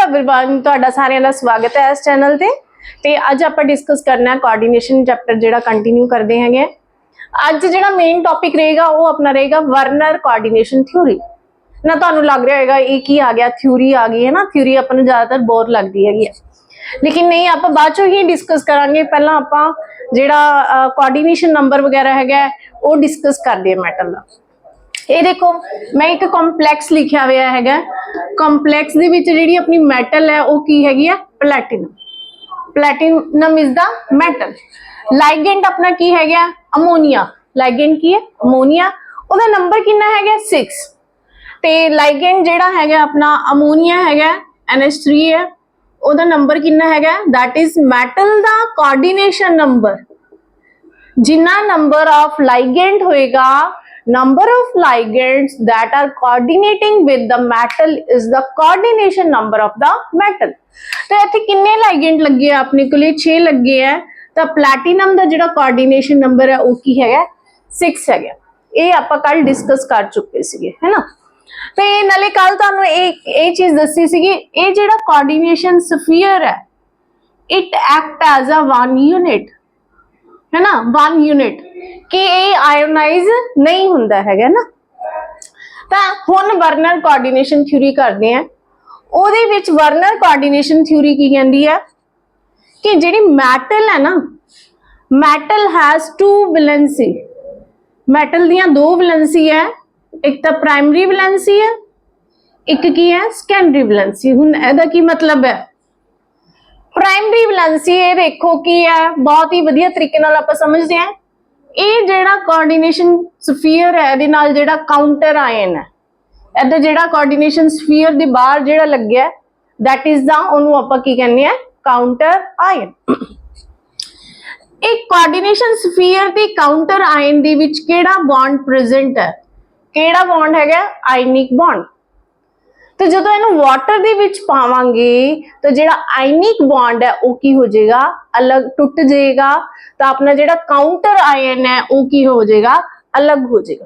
Everyone, तुहाडा सारिਆਂ ਦਾ स्वागत है इस चैनल ते अज आप डिस्कस करना है कोआर्डिनेशन चैप्टर जिहड़ा कंटिन्यू करते हैं। अज जिहड़ा मेन टॉपिक रहेगा वो अपना रहेगा वर्नर कोआर्डिनेशन थ्योरी। ना तुहानू लग रहा होगा ये की आ गया, थ्योरी आ गई है ना। थ्योरी अपन ज़्यादातर बोर लगती है, लेकिन नहीं, आप बाद चों ही डिस्कस करांगे। पहला आप जिहड़ा कोआर्डिनेशन नंबर वगैरह है वो डिस्कस करते हैं मैटर का। ये देखो मैं एक कॉम्पलैक्स लिखा हुआ है। कॉम्पलैक्स दे विच जिहड़ी अपनी मैटल है वो की हैगी है platinum. Platinum is the metal. Ligand अपना की है अमोनिया। लाइगेंड की है अमोनिया। उसका नंबर कितना है 6। ते लाइगेंड जिहड़ा है अपना अमोनिया है NH3 है। उसका नंबर कितना है दैट इज मैटल दा coordination number. Jinnah number of ligand होएगा, number of ligands that are coordinating with the metal is the coordination number of the metal। तो इत्थे किन्ने ligand लगे हैं अपने को 6 लगे हैं। तो प्लैटिनम दा जिहड़ा coordination number है वो की है 6 है। ये आपां कल डिस्कस कर चुके सीगे, है ना। तो ये नाले कल तुहानू एक चीज दसी सीगी, ये जिहड़ा coordination sphere है it act as a one unit, है ना, 1 यूनिट कि ये आयोनाइज नहीं हुंदा है ना। तो हुण वर्नर कोऑर्डिनेशन थ्योरी करते हैं। उहदे विच वर्नर कोऑर्डिनेशन थ्योरी की कहंदी है कि जिहड़ी मैटल है ना, मैटल हैज 2 वैलेंसी। मैटल दियां 2 वैलेंसी है, एक तो प्राइमरी वैलेंसी है, एक की है सेकेंडरी वैलेंसी। हुण इहदा की मतलब है प्राइमरी वैलेंसी ये देखो की है, बहुत ही वधिया तरीके नाल आपां समझदे हैं। ये जिहड़ा कोऑर्डिनेशन स्फीयर है इहदे नाल जिहड़ा काउंटर आयन है, इधर जिहड़ा कोऑर्डिनेशन स्फीयर दे बाहर जिहड़ा लग्गिया दैट इज द ओनू आपां की कहने हैं काउंटर आयन। एक कोऑर्डिनेशन स्फीयर दे काउंटर आयन दे विच किहड़ा बॉन्ड प्रेजेंट है, किहड़ा बॉन्ड हैगा आयनिक बॉन्ड। तो जो इनू वाटर दे विच पावांगे तो जिहड़ा आयनिक बॉन्ड है वो की हो जाएगा अलग, टुट जाएगा। तो अपना जिहड़ा काउंटर आयन है वो की हो जाएगा अलग हो जाएगा।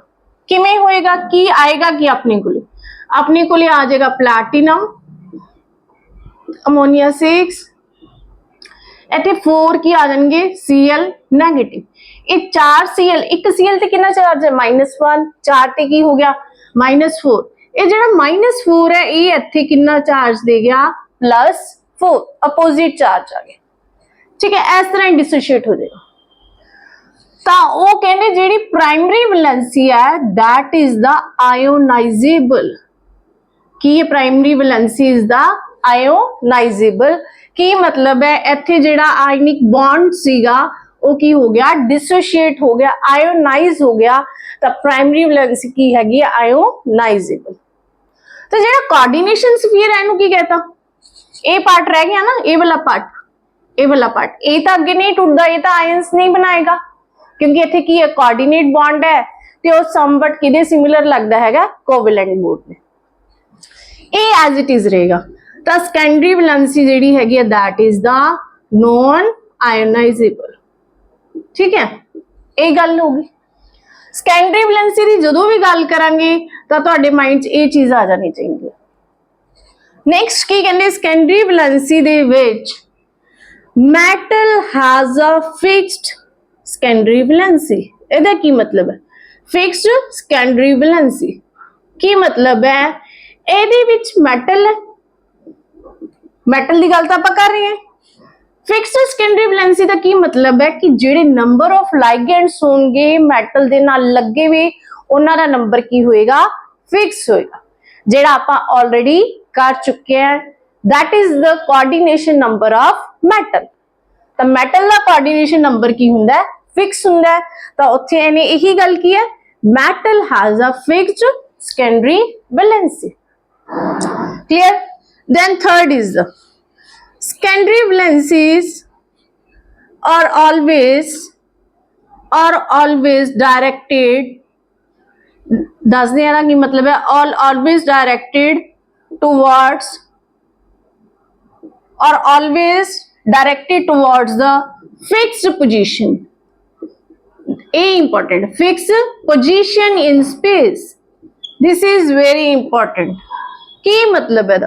किवें होएगा, की आएगा कि अपने को आ जाएगा प्लैटिनम, अमोनिया 6, इत्थे 4 की आ जाएंगे Cl नेगेटिव। ये 4 Cl, एक Cl ते कितना चार्ज है -1, 4 ते की हो गया -4। ये जिहड़ा -4 है ये इत्थे कितना चार्ज दे गया +4, अपोजिट चार्ज आ गया। ठीक है, इस तरह डिसोशिएट हो जाएगा। तो वो कहने जिहड़ी प्राइमरी वैलेंसी है दैट इज द आयोनाइजेबल। की ये primary valency is the ionisable. की मतलब है इत्थे जिहड़ा आयनिक बॉन्ड सीगा वो की हो गया डिसोशिएट हो गया, आयोनाइज हो गया। तो प्राइमरी वैलेंसी की हैगी आयोनाइजेबल। तो जिहड़ा कोऑर्डिनेशन स्फीयर है इहनू की कहता, ए पार्ट रह गया ना, ए वाला पार्ट, ए वाला पार्ट। ए तो अगे नहीं टूटदा, ये तो आयंस नहीं बनाएगा क्योंकि इत्थे की है कोऑर्डिनेट बॉन्ड है ते वो समवट किदे सिमिलर लगदा हैगा कोवेलेंट बॉन्ड में। ए एज इट इज रहेगा। तो सेकेंडरी वैलेंसी जिहड़ी हैगी है that is the non ionisable. ठीक है, ये गल होगी। सेकेंडरी वैलेंसी की जो भी गल करांगे तो तुहाडे माइंड ये चीज आ जानी चाहिए। नेक्स्ट की कहंदे सेकेंडरी वैलेंसी दे विच metal has a fixed secondary valency. इहदा की मतलब है फिक्स्ड सेकेंडरी वैलेंसी की मतलब है इहदे विच मैटल है, मैटल की गल तो आपां कर रहे हैं। फिक्स्ड सेकेंडरी वैलेंसी का की मतलब है कि जिहड़े नंबर ऑफ लाइगेंड्स होंगे मैटल दे नाल लगे हुए उन्हां दा नंबर की होएगा फिक्स होएगा, जिहड़ा आपां ऑलरेडी कर चुके हैं। That is the coordination number of metal. तो मैटल दा कोऑर्डिनेशन नंबर की हुंदा है फिक्स हुंदा है। तो उत्थे इहने यही गल की है metal has a fixed secondary valency. Clear. Then third is the secondary valencies are always directed, दस देना की मतलब है always directed towards the fixed position। A important, fixed position in space, this is very important। की मतलब है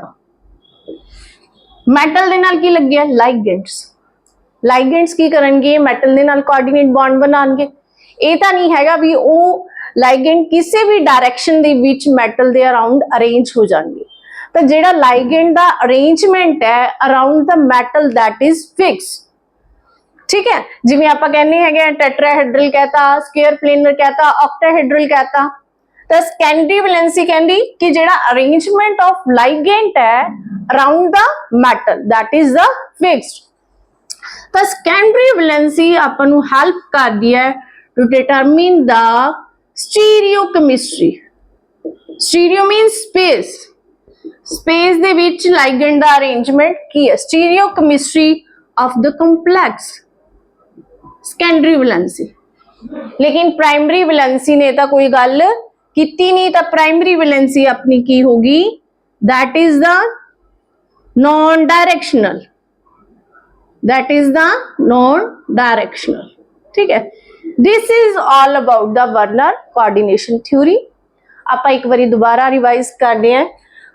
metal ਦੇ ਨਾਲ ਕੀ ਲੱਗਿਆ ਲਾਈਗੈਂਡਸ। ਲਾਈਗੈਂਡਸ ਕੀ ਕਰਨਗੇ ਮੈਟਲ ਦੇ ਨਾਲ ਕੋਆਰਡੀਨੇਟ ਬੌਂਡ ਬਣਾਉਣਗੇ। ਇਹ ਤਾਂ ਨਹੀਂ ਹੈਗਾ ਵੀ ਉਹ ਲਾਈਗੈਂਡ ਕਿਸੇ ਵੀ ਡਾਇਰੈਕਸ਼ਨ ਦੇ ਵਿੱਚ ਮੈਟਲ ਦੇ ਅਰਾਊਂਡ ਅਰੇਂਜ ਹੋ ਜਾਣਗੇ। ਤਾਂ ਜਿਹੜਾ ਲਾਈਗੈਂਡ ਦਾ ਅਰੇਂਜਮੈਂਟ ਹੈ around the metal that is fix. ठीक है, जिवें आपां कहने हैं टेट्राहेड्रल कहता, स्क्वायर प्लेनर कहता, ऑक्टाहेड्रल कहता। तो सेकेंडरी वैलेंसी कहती कि जिहड़ा अरेंजमेंट ऑफ लाइगेंड है around the metal that is the fixed. तो सेकेंडरी वैलेंसी आपां नूं हेल्प करदी है to determine the stereochemistry. Stereo means space, space दे विच लाइगेंड दा अरेंजमेंट की है। Stereochemistry of the complex secondary valency. लेकिन प्राइमरी वैलेंसी ने तो कोई गल कीती नहीं। तो प्राइमरी वैलेंसी अपनी की होगी that is the non directional, that is the non directional. ठीक है, this is all about the Werner coordination theory. आप एक बारी दोबारा रिवाइज करते हैं।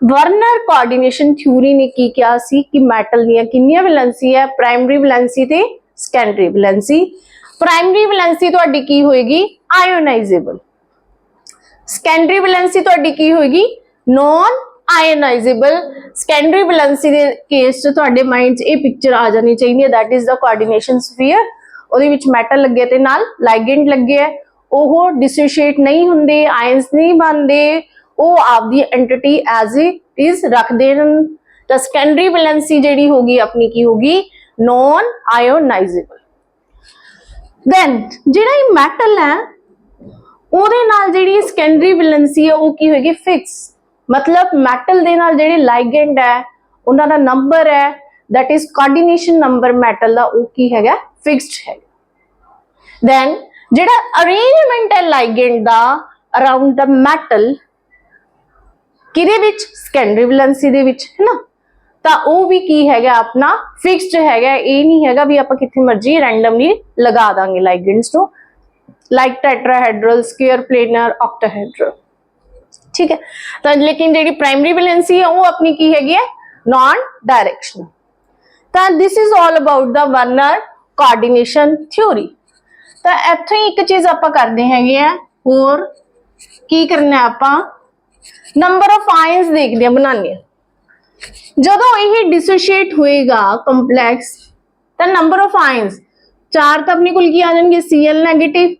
वर्नर कोऑर्डिनेशन थ्योरी ने की क्या सी कि मैटल दी कितनी वैलेंसी है प्राइमरी वैलेंसी ते सेकेंडरी वैलेंसी। प्राइमरी वैलेंसी तुहाडी की होएगी आयोनाइजेबल, सेकेंडरी वैलेंसी तुहाडी की होएगी नॉन आयोनाइजेबल। सेकेंडरी वैलेंसी दे केस च तुहाडे माइंड च ये पिक्चर आ जानी चाहिए that is the coordination sphere. ਉਹਦੇ ਵਿੱਚ ਮੈਟਲ ਲੱਗੇ ਤੇ ਨਾਲ ਲਾਈਗੈਂਡ ਲੱਗੇ ਹੈ, ਉਹ ਡਿਸੋਸ਼ੀਏਟ ਨਹੀਂ ਹੁੰਦੇ, ਆਇਨਸ ਨਹੀਂ ਬਣਦੇ, ਉਹ ਆਪਦੀ ਐਂਟੀਟੀ ਐਜ਼ ਇਟ ਇਜ਼ ਰੱਖਦੇ ਹਨ। ਤਾਂ ਸੈਕੰਡਰੀ ਵੈਲੈਂਸੀ ਜਿਹੜੀ ਹੋਗੀ ਆਪਣੀ ਕੀ ਹੋਗੀ नॉन आयोनाइजेबल। देन ਜਿਹੜਾ ਇਹ ਮੈਟਲ ਹੈ ਉਹਦੇ ਨਾਲ ਜਿਹੜੀ ਸੈਕੰਡਰੀ ਵੈਲੈਂਸੀ ਹੈ ਉਹ ਕੀ ਹੋਏਗੀ ਫਿਕਸ। मतलब ਮੈਟਲ ਦੇ ਨਾਲ ਜਿਹੜੇ ਲਾਈਗੈਂਡ ਹੈ ਉਹਨਾਂ ਦਾ ਨੰਬਰ ਹੈ that is coordination number metal ਦਾ ਉਹ ਕੀ ਹੈਗਾ ਫਿਕਸਡ ਹੈ। देन ਜਿਹੜਾ ਅਰੇਂਜਮੈਂਟ ਹੈ ਲਾਈਗੈਂਡ ਦਾ ਅਰਾਊਂਡ ਦਾ ਮੈਟਲ ਕਿਹਦੇ ਵਿੱਚ ਸੈਕੰਡਰੀ ਵੈਲੈਂਸੀ ਦੇ ਵਿੱਚ ਹੈ ਨਾ। ਤਾਂ ਉਹ ਵੀ ਕੀ ਹੈਗਾ ਆਪਣਾ ਫਿਕਸਡ ਹੈਗਾ। ਇਹ ਨਹੀਂ ਹੈਗਾ ਵੀ ਆਪਾਂ ਕਿੱਥੇ ਮਰਜੀ ਰੈਂਡਮਲੀ ਲਗਾ ਦਾਂਗੇ ਲਾਈਗੈਂਡਸ ਨੂੰ ਲਾਈਕ ਟੈਟਰਾहेड्रल, स्क्वायर प्लेनर, ऑक्टाहेड्रल। ठीक है, तो लेकिन ਜਿਹੜੀ ਪ੍ਰਾਇਮਰੀ ਵੈਲੈਂਸੀ ਹੈ ਉਹ ਆਪਣੀ ਕੀ ਹੈਗੀ ਹੈ नॉन डायरेक्शनल। ਤਾਂ this is all about the Werner coordination theory. ਤਾਂ ਇੱਥੇ ਇੱਕ ਚੀਜ਼ ਆਪਾਂ ਕਰਦੇ ਹੈਗੇ ਆ ਹੋਰ ਕੀ ਕਰਨਾ ਆਪਾਂ ਨੰਬਰ ਆਫ ਆਇਨਸ ਦੇਖਦੇ ਆ ਬਣਾਉਂਦੇ ਆ। ਜਦੋਂ ਇਹ डिसोशिएट होएगा ਕੰਪਲੈਕਸ ਤਾਂ ਨੰਬਰ ਆਫ ਆਇਨਸ ਚਾਰ ਤਾਂ ਆਪਣੇ ਕੋਲ ਕੀ ਆ ਜਾਣਗੇ Cl ਨੈਗੇਟਿਵ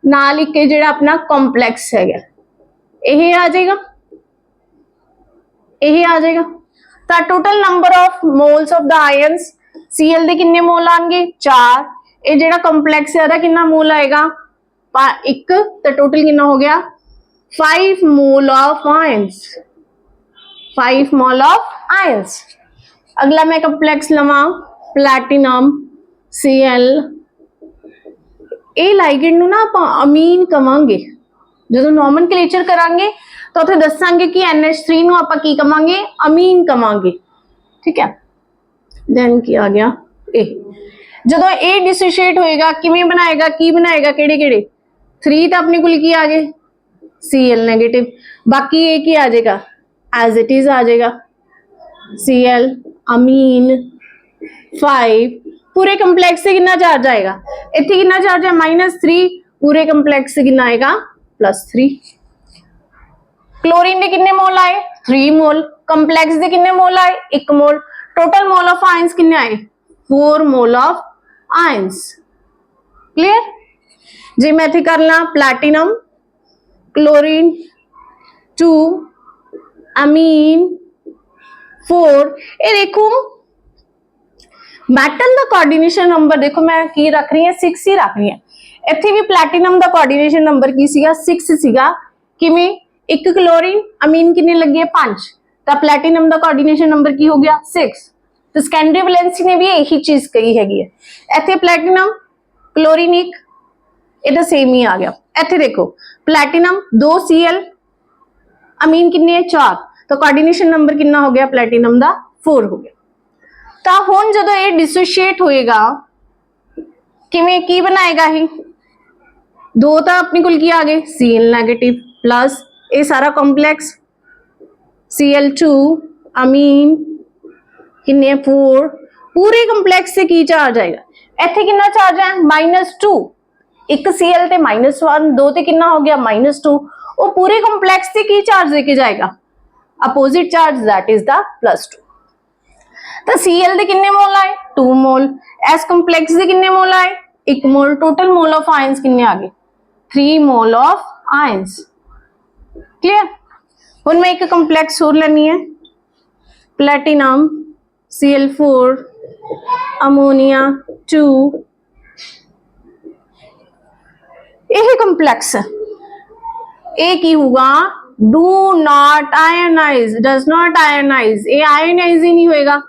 ਨਾਲ ਇੱਕ ਜਿਹੜਾ ਆਪਣਾ ਕੰਪਲੈਕਸ ਹੈਗਾ ਇਹ ਆ ਜਾਏਗਾ, ਇਹ ਆ ਜਾਏਗਾ। ਤਾਂ total number of moles of the ions Cl ਦੇ ਕਿੰਨੇ ਮੋਲ ਆਣਗੇ 4। ਇਹ ਜਿਹੜਾ ਕੰਪਲੈਕਸ ਹੈ ਉਹਦਾ ਕਿੰਨਾ ਮੋਲ ਆਏਗਾ 1। ਤਾਂ ਟੋਟਲ ਕਿੰਨਾ ਹੋ ਗਿਆ 5 mole of ions, 5 mole of ions. अगला मैं कंप्लेक्स लवा प्लैटिनम Cl। ਇਹ ਲਾਈਗੈਂਡ ਨੂੰ ਨਾ ਆਪਾਂ ਅਮੀਨ ਕਵਾਂਗੇ। ਜਦੋਂ ਨੋਮਨਕਲੇਚਰ ਕਰਾਂਗੇ ਤਾਂ ਉੱਥੇ ਦੱਸਾਂਗੇ ਕਿ NH3 ਨੂੰ ਆਪਾਂ ਕੀ ਕਵਾਂਗੇ ਅਮੀਨ ਕਵਾਂਗੇ। ਠੀਕ ਹੈ, ਦੈਨ ਕੀ ਆ ਗਿਆ ਇਹ ਜਦੋਂ ਇਹ डिसोशिएट ਹੋਏਗਾ ਕਿਵੇਂ ਬਣਾਏਗਾ ਕੀ ਬਣਾਏਗਾ ਕਿਹੜੇ ਕਿਹੜੇ 3 ਤਾਂ ਆਪਣੇ ਕੋਲ ਕੀ ਆ ਗਏ Cl नेगेटिव। बाकी ये की आ जाएगा एज इट इज आ जाएगा Cl अमीन 5। पूरे कंप्लेक्स से कितना चार्ज आएगा इतने कितना चार्ज है -3। पूरे कंप्लेक्स से कितना आएगा +3। क्लोरीन के कितने मोल आए 3 मोल। कंप्लेक्स के कितने मोल आए 1 मोल। टोटल मोल ऑफ आयंस कितने आए 4 मोल ऑफ आयंस। क्लियर जी। मैं इतने कर ला प्लैटिनम, क्लोरीन 2, अमीन 4। ये देखो मैटल का कोऑर्डिनेशन नंबर देखो मैं की रख रही है 6 ही रख रही है। इत्थे भी प्लैटिनम का कोऑर्डिनेशन नंबर की सीगा 6 सीगा। किवें 1 क्लोरीन अमीन कितने लगे 5। तो प्लैटिनम का कोऑर्डिनेशन नंबर की हो गया 6। तो सेकेंडरी वैलेंसी ने भी यही चीज कही हैगी है। इत्थे प्लैटिनम क्लोरीन 1 ये तो सेम ही आ गया। इत्थे देखो प्लैटिनम 2 Cl अमीन कितने 4। तो कोऑर्डिनेशन नंबर कितना हो गया प्लैटिनम का 4 हो गया। तो हुण जदों ये डिसोशिएट होएगा किवें की बनाएगा ही 2 तो अपने कोल की आ गए Cl नेगेटिव प्लस ये सारा कॉम्प्लेक्स Cl2 अमीन किन्ने 4 पूरे कंपलैक्स से की चार्ज आएगा इत्थे कितना चार्ज है -2 एक Cl ते -1 2 ते कितना हो गया -2 वो पूरे कंपलैक्स से की चार्ज लेके जाएगा opposite charge that is the +2 तो Cl दे किन्ने मोल आए 2 मोल S कंपलैक्स दे किन्ने मोल आए 1 मोल टोटल मोल ऑफ आयंस किन्ने आ गए 3 मोल ऑफ आयंस क्लियर हुण मैं एक कंपलैक्स और लेनी है प्लैटिनम Cl4 अमोनिया 2 यही कंपलैक्स ए की होगा do not ionize does not ionize ये आयनाइज ही नहीं होएगा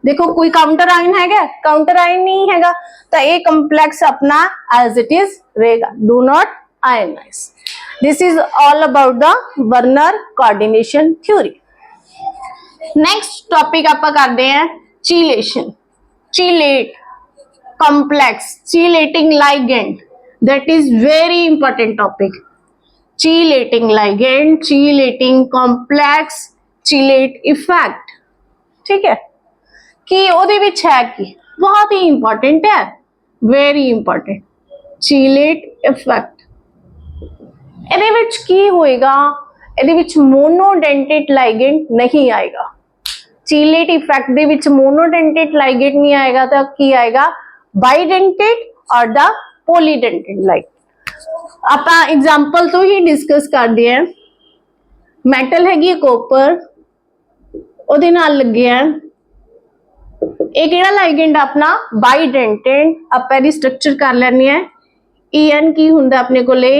देखो कोई काउंटर आयन है काउंटर आयन नहीं हैगा तो ये कंपलैक्स अपना एज इट इज रहेगा do not ionize this is all about the Werner coordination theory next topic आप करते हैं चीलेशन चीलेट complex chelating ligand that is very important topic chelating ligand chelating complex chelate effect ठीक है कि ਉਹਦੇ ਵਿੱਚ ਹੈ ਕਿ बहुत ही important है very important chelate effect ਇਹਦੇ ਵਿੱਚ ਕੀ ਹੋਏਗਾ ਇਹਦੇ ਵਿੱਚ monodentate ligand नहीं आएगा चीलेट इफेक्ट दे विच मोनोडेंटेट लाइगेंड नहीं आएगा तो की आएगा बाइडेंटेट और द पॉलीडेंटेट लाइगेंड आप एग्जांपल तो ही डिस्कस कर दिए हैं मैटल हैगी कॉपर ਉਹਦੇ ਨਾਲ ਲੱਗਿਆ ਇਹ ਕਿਹੜਾ ਲਾਈਗੈਂਡ ਆਪਣਾ ਬਾਈਡੈਂਟੇਟ ਆਪਾਂ ਇਹਦੀ ਸਟਰਕਚਰ ਕਰ ਲੈਣੀ ਹੈ En ਕੀ ਹੁੰਦਾ ਆਪਣੇ ਕੋਲੇ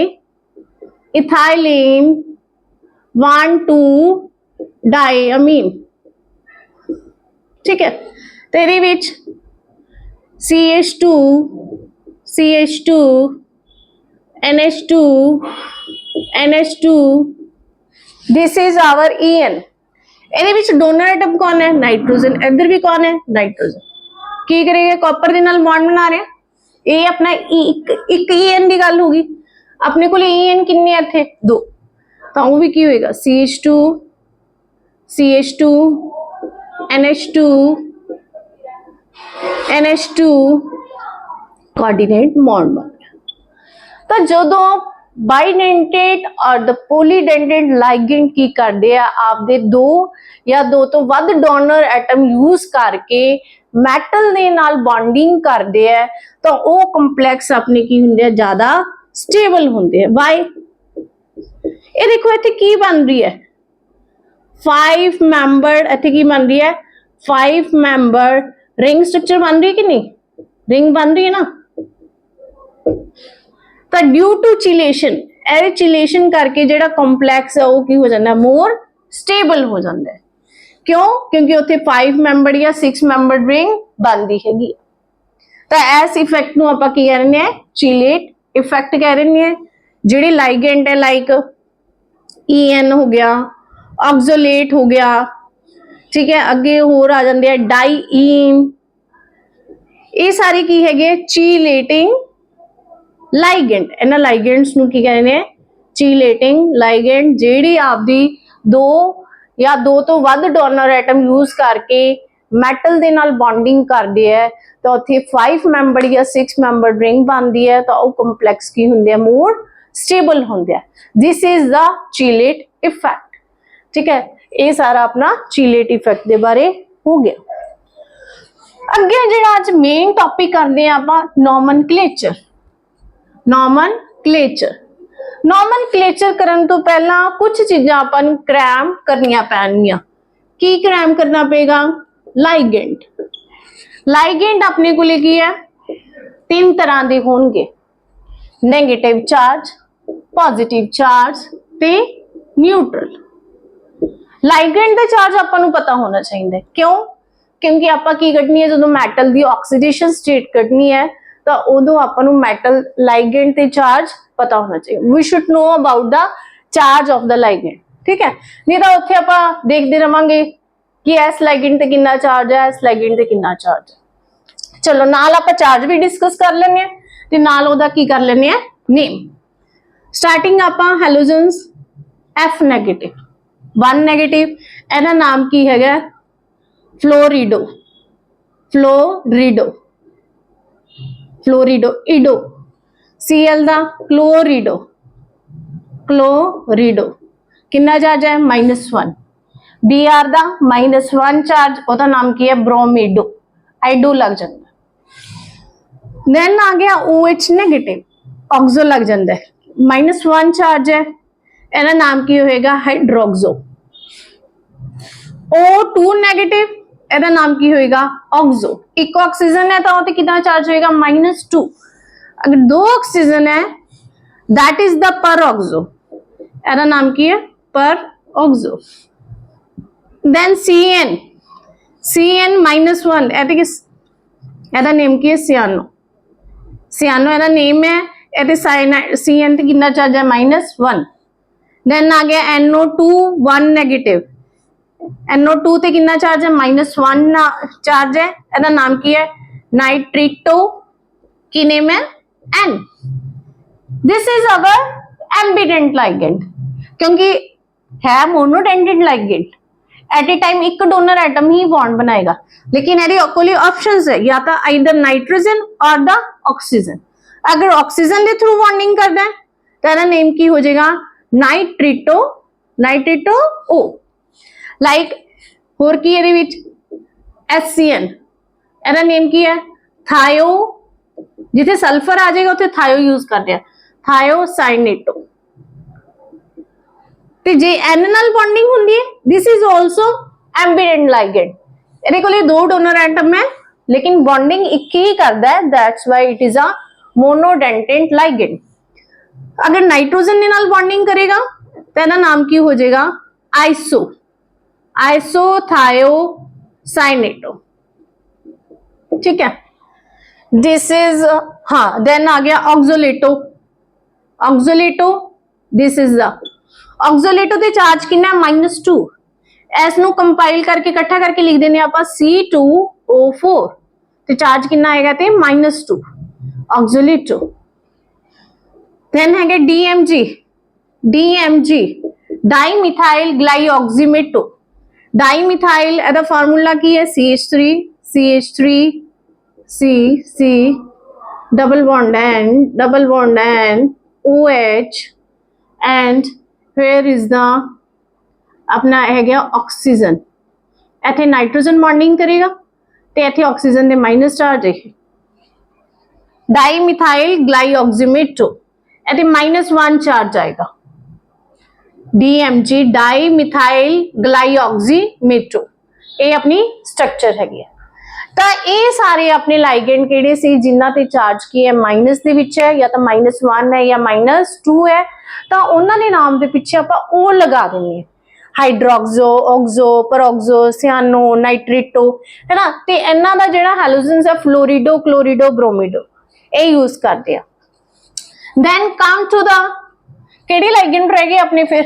ਇਥਾਈਲੀਨ 1,2 डाइअमीन ठीक है तेरे विच CH2 CH2 NH2 NH2 this is our En ਇਹਦੇ ਵਿੱਚ ਡੋਨਰ ਐਟਮ ਕੌਣ ਹੈ ਨਾਈਟ੍ਰੋਜਨ ਇੱਧਰ ਵੀ ਕੌਣ ਹੈ ਨਾਈਟ੍ਰੋਜਨ ਕੀ ਕਰੇਗਾ ਕਾਪਰ ਦੇ ਨਾਲ ਬੌਂਡ ਬਣਾ ਰਿਹਾ ਇਹ ਆਪਣਾ ਇੱਕ En ਦੀ ਗੱਲ ਹੋਗੀ ਆਪਣੇ ਕੋਲ En ਕਿੰਨੇ ਆ ਇੱਥੇ 2 ਤਾਂ ਉਹ ਵੀ ਕੀ ਹੋਏਗਾ CH2 CH2 NH2 NH2 coordinate bond बन गया तो जो बाइडेंटेट और द पॉलीडेंटेट लाइगेंड की करते हैं आपदे 2 या 2 तो वध डोनर एटम यूज करके मैटल दे नाल बॉन्डिंग करते हैं तो वो कंपलैक्स अपने की होंगे ज्यादा स्टेबल होंगे वाई ये देखो इत्थे की बन रही है 5 मैंबर्ड इत्थे की बन रही है 5 मैंबर्ड रिंग स्ट्रक्चर बन रही है कि नहीं रिंग बन रही है ना तो ड्यू टू चिलेशन ए चिलेशन करके जेड़ा कॉम्प्लैक्स है वो की हो जाता है मोर स्टेबल हो जाता है क्यों क्योंकि उत्थे 5 मैंबर्ड या 6 मैंबर्ड रिंग बनती हैगी तो इस इफेक्ट नूं आपां की कह रहे हैं चिलेट इफेक्ट कह रहे हैं जिहड़े लाइगेंड है लाइक En हो गया ऑक्सोलेट हो गया ठीक है अगे होर आ जाते हैं डाईईन ये सारे की है चीलेटिंग लाइगेंड इन्हां लाइगेंड्स नूं की कहते हैं चीलेटिंग लाइगेंड जिहड़ी आपदी 2 या 2 तो वध डोनर एटम यूज करके मैटल दे नाल बॉन्डिंग करदे है तो उत्थे 5 मैंबर्ड या 6 मैंबर्ड रिंग बनती है तो वो कंपलैक्स की हुंदे है मोर स्टेबल होंगे दिस इज द चीलेट इफेक्ट ठीक है ये सारा अपना चीलेट इफेक्ट के बारे हो गया अगे जो अज मेन टॉपिक करते हैं आप नॉमनक्लेचर नॉमनक्लेचर करन तो पहला कुछ चीज़ां अपन क्रैम करनियां पैणगियां की क्रैम करना पेगा लाइगेंड अपने को की है 3 तरह के होंगे नेगेटिव चार्ज पॉजिटिव चार्ज ते न्यूट्रल लाइगेंड का चार्ज आपको पता होना चाहिए क्यों क्योंकि आपा की कटनी है जो मैटल की ऑक्सीडेशन स्टेट कटनी है तो उदों आपको मैटल लाइगेंड ते चार्ज पता होना चाहिए we should know about the charge of the ligand ठीक है नहीं तो उत्थे आपां देखते रहांगे कि इस लाइगेंड ते कितना चार्ज है इस लाइगेंड ते कितना चार्ज है चलो नाल आपां चार्ज भी डिस्कस कर लेने ते नाल ओदा की कर लेने नेम स्टार्टिंग आपां हैलोजेंस F नेगेटिव 1 नेगेटिव एदा नाम की है फ्लोरिडो, फ्लोरिडो, फ्लोरिडो, इडो, Cl ਦਾ क्लोरिडो, क्लोरिडो कितना चार्ज है -1, Br ਦਾ -1 चार्ज, ਉਹਦਾ नाम की है ब्रोमिडो, आइडो लग जाता। देन आ गया OH नेगेटिव, ऑक्सो लग जाता है, -1 चार्ज है, ਇਹਦਾ नाम की होएगा हाइड्रोक्सो। O2 नेगेटिव, ਇਹਦਾ नाम की होएगा ऑक्सो। एक ऑक्सीजन है तो वो कितना चार्ज होएगा -2। अगर दो ऑक्सीजन है दैट इज द पर ऑक्सो, ਇਹਦਾ नाम की है पर ऑक्सो। देन CN, CN -1, ਇਹਦਾ नेम की है सियानो, सियानो ਇਹਦਾ नेम है, ਇਹਦੇ साइनाइड CN ਤੇ कितना चार्ज है -1। देन आ गया NO2 1 नेगेटिव, NO2 ਤੇ कितना चार्ज है -1 चार्ज है, ਇਹਦਾ नाम की है नाइट्रिटो, की नेम है N। This is our ambident ligand, क्योंकि है monodentate ligand, at a time एक डोनर एटम ही बॉन्ड बनाएगा, लेकिन यदि कोई ऑप्शंस है या तो आइदर नाइट्रोजन और द ऑक्सीजन। अगर ऑक्सीजन के थ्रू बॉन्डिंग करना है तो ਇਹਦਾ नेम की हो जाएगा नाइट्रिटो, नाइट्रिटो O। लाइक होर की ਇਹਦੇ ਵਿੱਚ HCN, ਇਹਦਾ नेम की है थायो, जिथे सल्फर आ जाएगा उथे थायो यूज कर रहे हैं, थायोसाइनेटो। ते जे N नाल बॉन्डिंग हुंदी है, this is also ambient ligand, ਇਹਦੇ ਕੋਲੇ दो डोनर एटम है लेकिन बॉन्डिंग एक ही करता है, that's why it is a monodentate ligand. अगर नाइट्रोजन नाल बॉन्डिंग करेगा तो ਇਹਦਾ नाम की हो जाएगा आइसो, आइसोथायोसाइनेटो, ठीक है। दिस इज हाँ, देन आ गया ऑक्सोलेटो, ऑक्सोलेटो, दिस इज द ऑक्सोलेटो ते चार्ज कितना -2, एस नु कंपाइल करके इकट्ठा करके लिख देने आप C2O4 ते चार्ज कितना आएगा ते -2 ऑक्सोलेटो। देन है DMG, DMG डाइमिथाइल ग्लाइऑक्सीमेटो, डाइमिथाइल एदा फार्मूला की है CH3, CH3 C double bond N OH, and here is the अपना है गया ऑक्सीजन, इथे नाइट्रोजन बॉन्डिंग करेगा तो इथे ऑक्सीजन दे माइनस चार्ज है, डाइमिथाइल ग्लाइऑक्सीमेटो, इथे -1 चार्ज आएगा, DMG डाइमिथाइल ग्लाइऑक्सीमेटो, ये अपनी स्ट्रक्चर हैगी है। तो ये सारे अपने लाइगेंड किहड़े सी जिन्हां ते चार्ज की है माइनस दे विच है, या तो -1 है या -2 है, तो उन्हां दे नाम दे पिछे आपां ओ लगा देंगे, हाइड्रोक्सो, ऑक्सो, परऑक्सो, सियानो, नाइट्रिटो, है ना। ते इन्हां दा जिहड़ा हैलोजेंस है फ्लोरिडो, क्लोरिडो, ब्रोमिडो, ये यूज करते हैं। देन कम टू द किहड़े लाइगेंड रह गए अपने फिर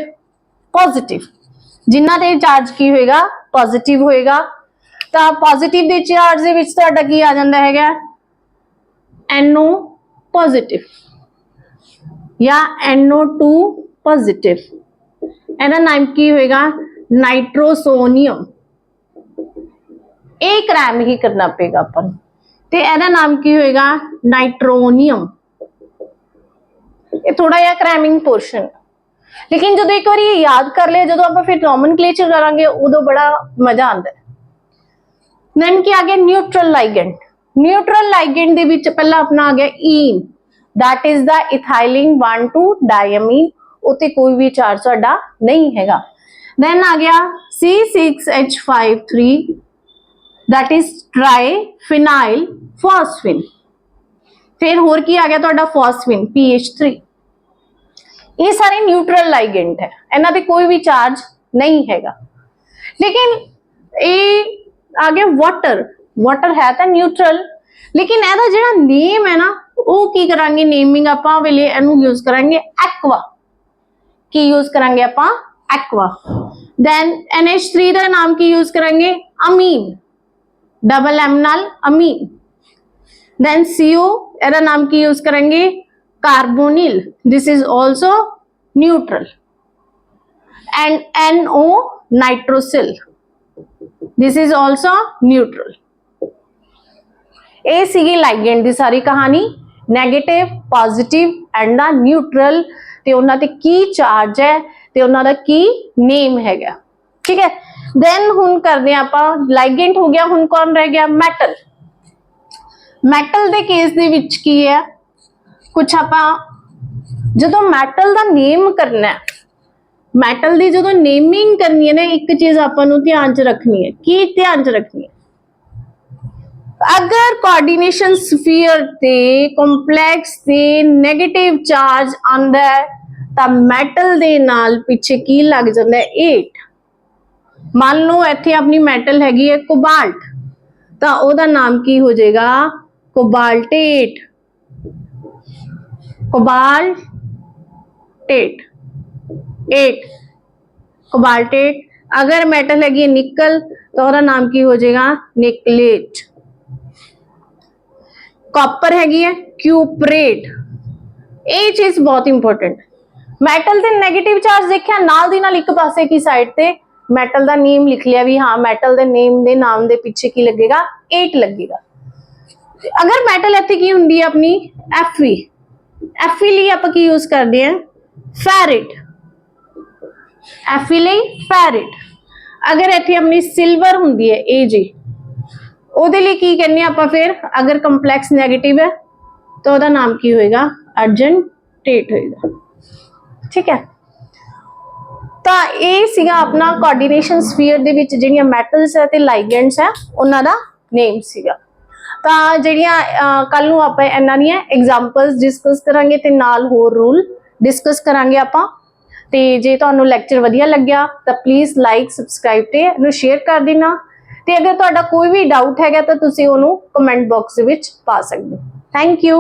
पॉजिटिव, जिन्हां दे चार्ज की होएगा पॉजिटिव होएगा। तो पॉजिटिव दे चार्ज दे विच तुहाडा की आ जांदा हैगा NO पॉजिटिव या NO2 पॉजिटिव, ਇਹਦਾ नाम की होएगा नाइट्रोसोनियम। एक रैम ही करना पेगा अपन, ते ਇਹਦਾ नाम की होएगा नाइट्रोनियम। ये थोड़ा या क्रैमिंग पोर्शन, लेकिन जो एक बार ये याद कर लिया, जो आप फिर नॉमेनक्लेचर करांगे उदों बड़ा मजा आता है। देन क्या आ गया न्यूट्रल लाइगेंड, न्यूट्रल लाइगेंड दे विच पहला अपना आ गया en, that is the ethylene 1,2 diamine, उते कोई भी चार्ज साडा नहीं हैगा। देन आ गया C6H53, that is triphenyl phosphine. फिर होर की आ गया तुहाडा फॉस्फिन PH3। ये सारे न्यूट्रल लाइगेंड है, इन्हां दे कोई भी चार्ज नहीं हैगा। लेकिन ये आ गया वाटर, वाटर है तो न्यूट्रल, लेकिन ਇਹਦਾ ਜਿਹੜਾ नेम है ना वो की करांगे, नेमिंग ਆਪਾਂ ਵੇਲੇ ਇਹਨੂੰ यूज करांगे एक्वा, की यूज करांगे ਆਪਾਂ एक्वा। देन NH3 ਦਾ नाम की यूज करांगे अमीन, डबल M नाल अमीन। देन CO ਇਹਦਾ नाम की यूज करांगे carbonyl, this is also neutral. And NO nitrosyl, this is also neutral. ਇਹ ਸੀਗੀ ਲਾਈਗੈਂਡ ਦੀ ਸਾਰੀ ਕਹਾਣੀ, negative, positive and the neutral, ਤੇ ਉਹਨਾਂ ਤੇ ਕੀ ਚਾਰਜ ਹੈ ਤੇ ਉਹਨਾਂ ਦਾ ਕੀ ਨੇਮ ਹੈਗਾ। ਠੀਕ ਹੈ, ਦੈਨ ਹੁਣ ਕਰਦੇ ਆਪਾਂ ਲਾਈਗੈਂਡ ਹੋ ਗਿਆ, ਹੁਣ ਕੌਣ ਰਹਿ ਗਿਆ? ਮੈਟਲ। ਮੈਟਲ ਦੇ ਕੇਸ ਦੇ ਵਿੱਚ ਕੀ ਹੈ, ਕੁਛ ਆਪਾਂ ਜਦੋਂ ਮੈਟਲ ਦਾ ਨੇਮ ਕਰਨਾ ਹੈ, ਮੈਟਲ ਦੀ ਜਦੋਂ ਨੇਮਿੰਗ ਕਰਨੀ ਹੈ ਨਾ, ਇੱਕ ਚੀਜ਼ ਆਪਾਂ ਨੂੰ ਧਿਆਨ ਚ ਰੱਖਣੀ ਹੈ। ਕੀ ਧਿਆਨ ਚ ਰੱਖਣੀ ਹੈ? अगर कोऑर्डिनेशन स्फीयर ते कंपलैक्स ते नेगेटिव चार्ज आंदा है तो मैटल दे नाल पिछे की लग जाता है 8। मान लो इत्थे अपनी मैटल हैगी है कोबाल्ट, तो ओदा नाम की हो जाएगा? कोबाल्टेट। Cobaltate 8 cobaltate. अगर मैटल हैगी निकल तो ओदा नाम की हो जाएगा? निकलेट। कॉपर हैगी है क्यूपरेट। ये चीज बहुत इंपॉर्टेंट। मैटल ते नेगेटिव चार्ज देखिया, नाल दी नाल एक पासे की साइड ते मैटल दा नेम लिख लिया भी हाँ, मैटल दे नेम दे नाम दे पीछे की लगेगा? 8 लगेगा। अगर मैटल इत्थे की हुंदी है अपनी Fe, Fe ਲਈ ਆਪਾਂ ਕੀ यूज करते हैं? फेरिट। Fe ਲਈ फेरिट। अगर इत्थे अपनी सिल्वर हुंदी है Ag, ਉਹਦੇ ਲਈ ਕੀ ਕਹਿੰਦੇ ਆਪਾਂ ਫਿਰ? अगर कंपलैक्स नेगेटिव है तो ਉਹਦਾ ਨਾਮ ਕੀ ਹੋਏਗਾ? अर्जेंटेट ਹੋਏਗਾ। ठीक है, ਤਾਂ ਇਹ ਸੀਗਾ ਆਪਣਾ ਕੋਆਰਡੀਨੇਸ਼ਨ ਸਫੀਅਰ ਦੇ ਵਿੱਚ ਜਿਹੜੀਆਂ ਮੈਟਲਸ ਹੈ ਤੇ ਲਾਈਗੈਂਡਸ ਹੈ ਉਹਨਾਂ ਦਾ ਨੇਮ ਸੀਗਾ। ਤਾਂ ਜਿਹੜੀਆਂ ਕੱਲ ਨੂੰ ਆਪਾਂ ਇਹਨਾਂ ਦੀਆਂ ਐਗਜ਼ਾਮਪਲਸ ਡਿਸਕਸ ਕਰਾਂਗੇ ਤੇ ਨਾਲ ਹੋਰ ਰੂਲ ਡਿਸਕਸ ਕਰਾਂਗੇ ਆਪਾਂ। ਤੇ ਜੇ ਤੁਹਾਨੂੰ ਲੈਕਚਰ ਵਧੀਆ ਲੱਗਿਆ ਤਾਂ ਪਲੀਜ਼ ਲਾਈਕ, ਸਬਸਕ੍ਰਾਈਬ ਤੇ ਇਹਨੂੰ ਸ਼ੇਅਰ ਕਰ ਦੇਣਾ। ਤੇ ਅਗਰ ਤੁਹਾਡਾ ਕੋਈ ਵੀ ਡਾਊਟ ਹੈਗਾ ਤਾਂ ਤੁਸੀਂ ਉਹਨੂੰ ਕਮੈਂਟ ਬਾਕਸ ਦੇ ਵਿੱਚ ਪਾ ਸਕਦੇ ਹੋ। Thank you.